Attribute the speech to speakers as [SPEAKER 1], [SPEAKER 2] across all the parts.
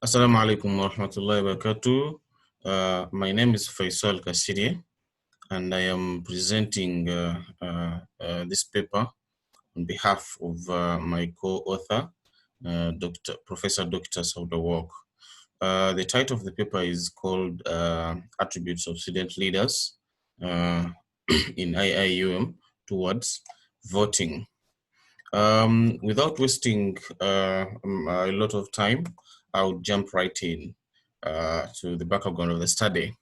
[SPEAKER 1] Assalamu alaikum wa rahmatullahi wa barakatuh. My name is Faiswal Kasirye, and I am presenting this paper on behalf of my co-author, Professor Dr. Sauda Walk. The title of the paper is called Attributes of Student Leaders in IIUM Towards Voting. Without wasting a lot of time, I'll jump right in to the background of the study.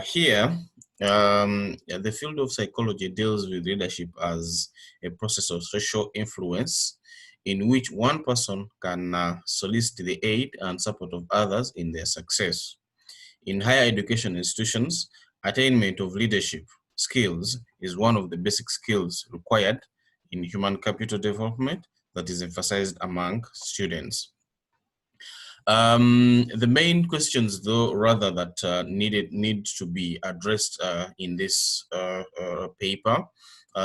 [SPEAKER 1] Here, the field of psychology deals with leadership as a process of social influence in which one person can solicit the aid and support of others in their success. In higher education institutions, attainment of leadership skills is one of the basic skills required in human capital development that is emphasized among students. The main questions, though, rather that need to be addressed in this paper,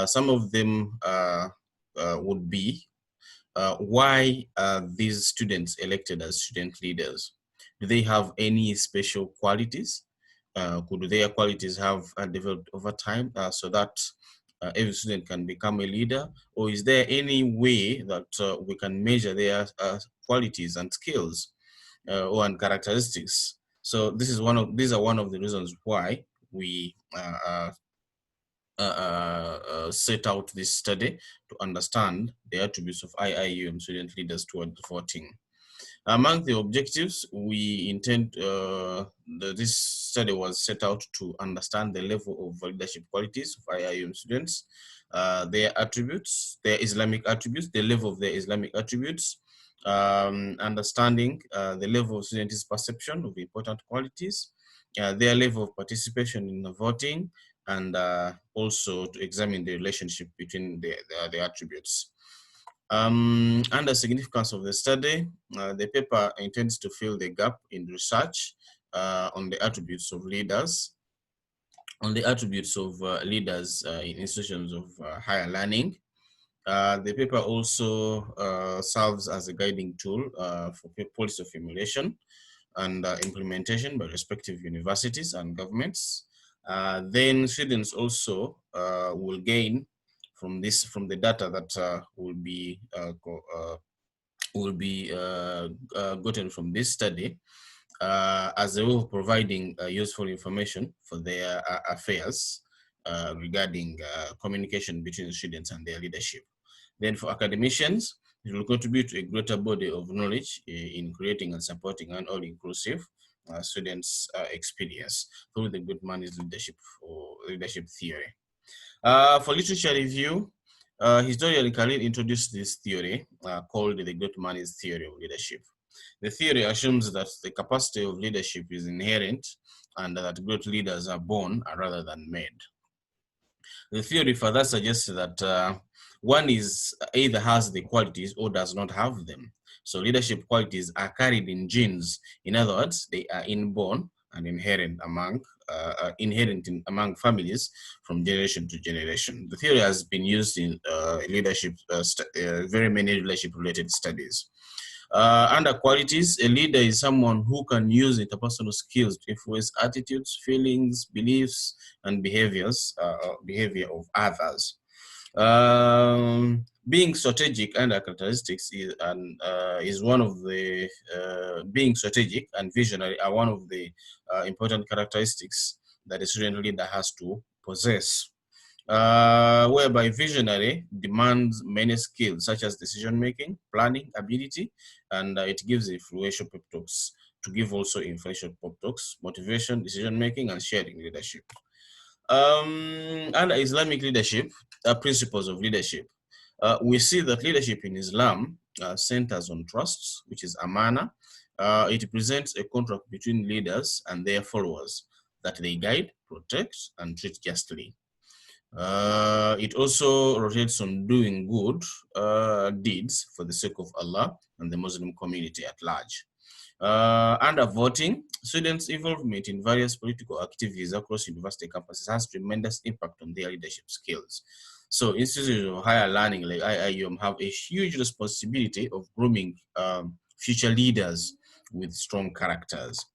[SPEAKER 1] some of them would be why are these students elected as student leaders? Do they have any special qualities? Could their qualities have developed over time so that every student can become a leader? Or is there any way that we can measure their qualities and skills or characteristics? So these are one of the reasons why we set out this study to understand the attributes of IIUM student leaders towards voting. Among the objectives, we intend this study was set out to understand the level of leadership qualities of IIUM students, their attributes, their Islamic attributes, the level of their Islamic attributes, understanding the level of students' perception of important qualities, their level of participation in the voting, and also to examine the relationship between the attributes. And the significance of the study, the paper intends to fill the gap in research on the attributes of leaders, in institutions of higher learning. The paper also serves as a guiding tool for policy formulation and implementation by respective universities and governments. Then students also will gain from the data that will be gotten from this study as a way of providing useful information for their affairs regarding communication between students and their leadership. Then for academicians, it will contribute to a greater body of knowledge in creating and supporting an all-inclusive students' experience through the good man's leadership or leadership theory. For literature review, historian Khalil introduced this theory called the great man's theory of leadership. The theory assumes that the capacity of leadership is inherent and that great leaders are born rather than made. The theory further suggests that one is either has the qualities or does not have them. So leadership qualities are carried in genes. In other words, they are inborn and inherent among families from generation to generation. The theory has been used in very many leadership-related studies. Under qualities, a leader is someone who can use interpersonal skills to influence attitudes, feelings, beliefs, and behavior of others. Being strategic and characteristics is one of the being strategic and visionary are one of the important characteristics that a student leader has to possess. Whereby visionary demands many skills such as decision making, planning, ability, and it gives influential pep talks to give also influential pep talks, motivation, decision making, and sharing leadership. Under Islamic leadership, principles of leadership, we see that leadership in Islam centers on trust, which is amana. It presents a contract between leaders and their followers that they guide, protect, and treat justly. It also rotates on doing good deeds for the sake of Allah and the Muslim community at large. Under voting, students' involvement in various political activities across university campuses has tremendous impact on their leadership skills. So institutions of higher learning like IIUM have a huge responsibility of grooming future leaders with strong characters.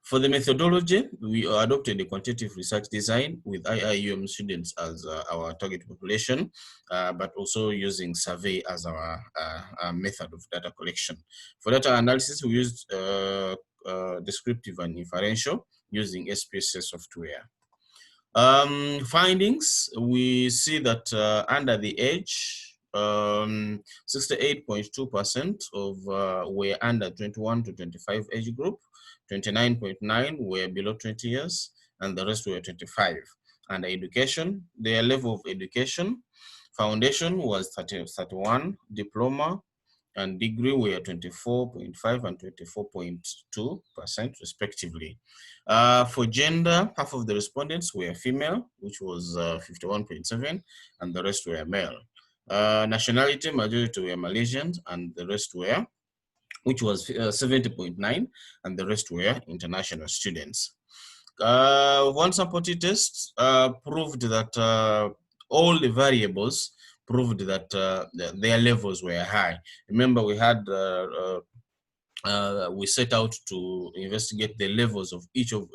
[SPEAKER 1] For the methodology, we adopted a quantitative research design with IIUM students as our target population, but also using survey as our method of data collection. For data analysis, we used descriptive and inferential using SPSS software. Findings, we see that under the age, 68.2% of were under 21 to 25 age group, 29.9 were below 20 years, and the rest were 25. And education, their level of education, foundation was 31, diploma and degree were 24.5 and 24.2% respectively. For gender, half of the respondents were female, which was 51.7, and the rest were male. Nationality, majority were Malaysians, and the rest were, which was 70.9, and the rest were international students. One supported test proved that all the variables proved that their levels were high. Remember, we had we set out to investigate the levels of each of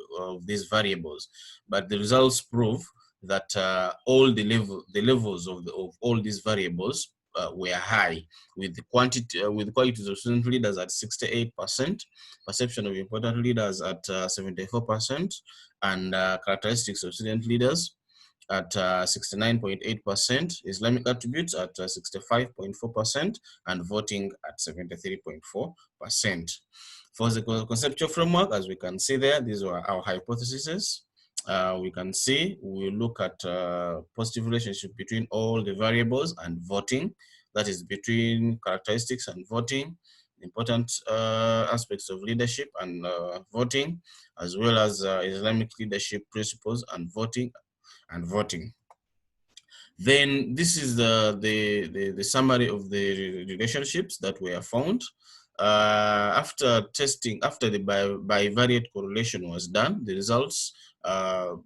[SPEAKER 1] these variables, but the results prove that all the levels of all these variables were high, with the qualities of student leaders at 68%, perception of important leaders at 74%, and characteristics of student leaders at 69.8%, Islamic attributes at 65.4%, and voting at 73.4%. For the conceptual framework, as we can see there, these were our hypotheses. We can see, we look at positive relationship between all the variables and voting, that is between characteristics and voting, important aspects of leadership and voting, as well as Islamic leadership principles and voting. Then this is the summary of the relationships that were found. After testing, after the bivariate correlation was done, the results, the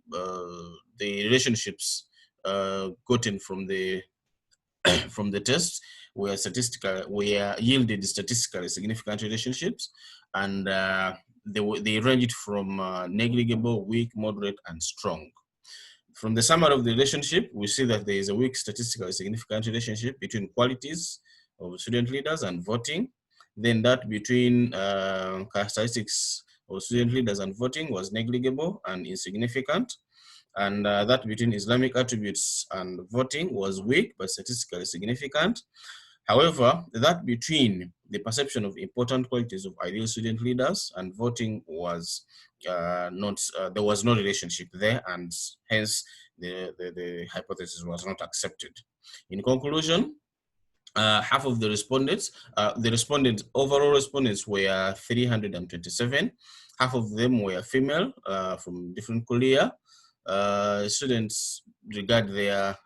[SPEAKER 1] relationships gotten from the from the test were yielded statistically significant relationships, and they ranged from negligible, weak, moderate, and strong. From the summary of the relationship, we see that there is a weak statistically significant relationship between qualities of student leaders and voting. Then that between characteristics of student leaders and voting was negligible and insignificant. And that between Islamic attributes and voting was weak but statistically significant. However, that between the perception of important qualities of ideal student leaders and voting was there was no relationship there, and hence the hypothesis was not accepted. In conclusion, half of the respondents, overall respondents were 327. Half of them were female from different Korea. Students regard their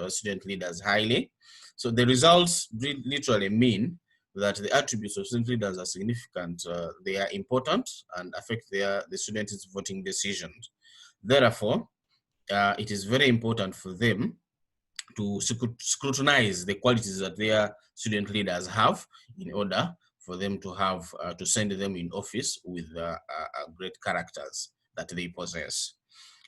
[SPEAKER 1] student leaders highly. So the results literally mean that the attributes of student leaders are significant, they are important and affect the students' voting decisions. Therefore, it is very important for them to scrutinize the qualities that their student leaders have in order for them to have to send them in office with great characters that they possess.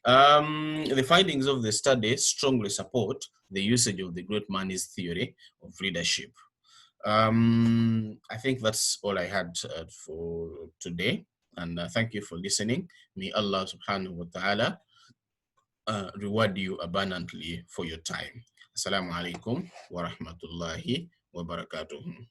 [SPEAKER 1] The findings of the study strongly support the usage of the great man's theory of leadership. I think that's all I had for today, and thank you for listening. May Allah subhanahu wa ta'ala reward you abundantly for your time. Assalamu alaikum wa rahmatullahi wa barakatuh.